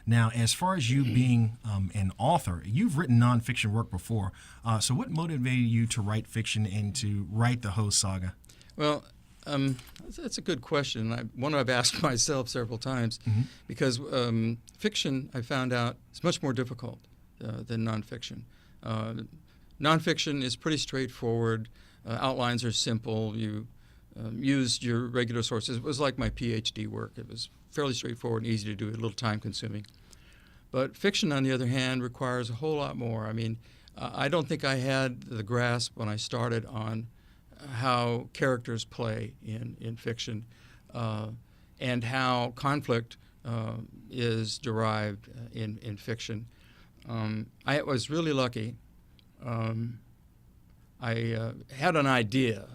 Now, as far as you being an author, you've written nonfiction work before. So what motivated you to write fiction and to write the Ho saga? Well, that's a good question. One I've asked myself several times, because fiction, I found out, is much more difficult than nonfiction. Nonfiction is pretty straightforward. Outlines are simple. You used your regular sources. It was like my PhD work. It was fairly straightforward and easy to do, a little time-consuming. But fiction, on the other hand, requires a whole lot more. I mean, I don't think I had the grasp when I started on how characters play in fiction and how conflict is derived in fiction. I was really lucky. I had an idea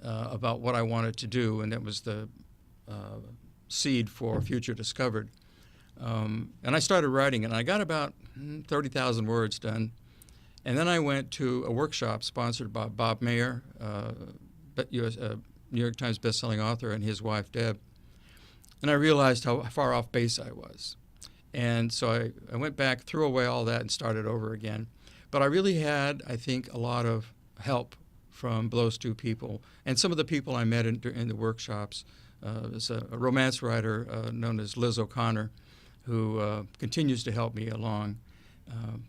about what I wanted to do, and that was the seed for Future Discovered. And I started writing, and I got about 30,000 words done. And then I went to a workshop sponsored by Bob Mayer, New York Times bestselling author, and his wife, Deb. And I realized how far off base I was. And so I went back, threw away all that, and started over again. But I really had, I think, a lot of help from those two people. And some of the people I met in the workshops. There's a romance writer known as Liz O'Connor, who continues to help me along.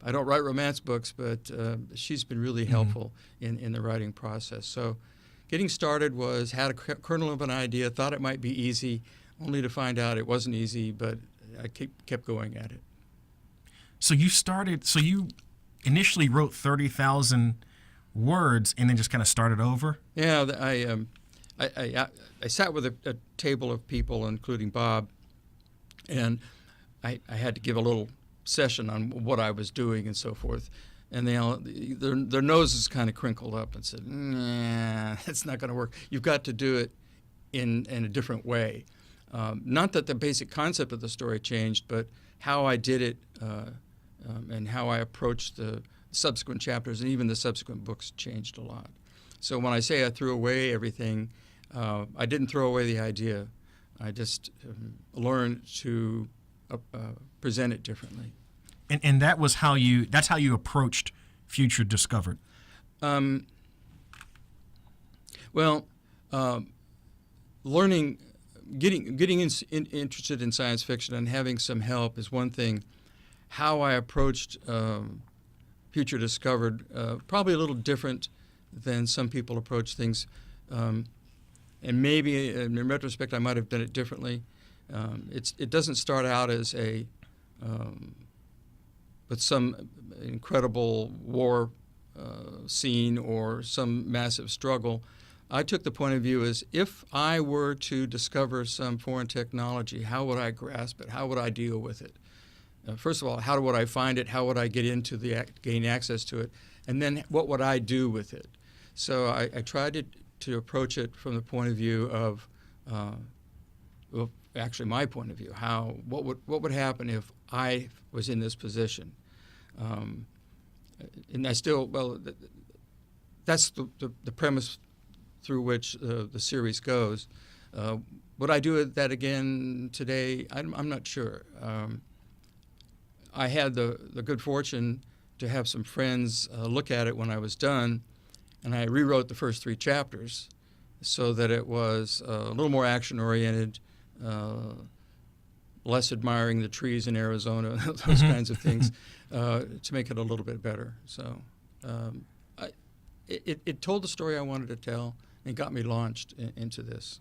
I don't write romance books, but she's been really helpful in the writing process. So getting started had a kernel of an idea, thought it might be easy, only to find out it wasn't easy, but I kept going at it. So you initially wrote 30,000 words and then just kind of started over? Yeah, I sat with a table of people, including Bob, and I had to give a little session on what I was doing and so forth. And their noses kind of crinkled up and said, "Nah, that's not going to work. You've got to do it in a different way." Not that the basic concept of the story changed, but how I did it and how I approached the subsequent chapters and even the subsequent books changed a lot. So when I say I threw away everything, I didn't throw away the idea. I just learned to present it differently. And that's how you approached Future Discovered. Learning, getting interested in science fiction and having some help is one thing. How I approached Future Discovered, probably a little different than some people approach things. And maybe in retrospect I might have done it differently. It doesn't start out as with some incredible war scene or some massive struggle. I took the point of view as if I were to discover some foreign technology, how would I grasp it? How would I deal with it? First of all, how would I find it? How would I get into gain access to it? And then what would I do with it? So I tried to approach it from the point of view of, actually my point of view. What would happen if I was in this position? And I still, that's the premise through which the series goes. Would I do that again today? I'm not sure. I had the good fortune to have some friends look at it when I was done, and I rewrote the first 3 chapters so that it was a little more action-oriented, less admiring the trees in Arizona, those kinds of things, to make it a little bit better. So it told the story I wanted to tell and got me launched into this.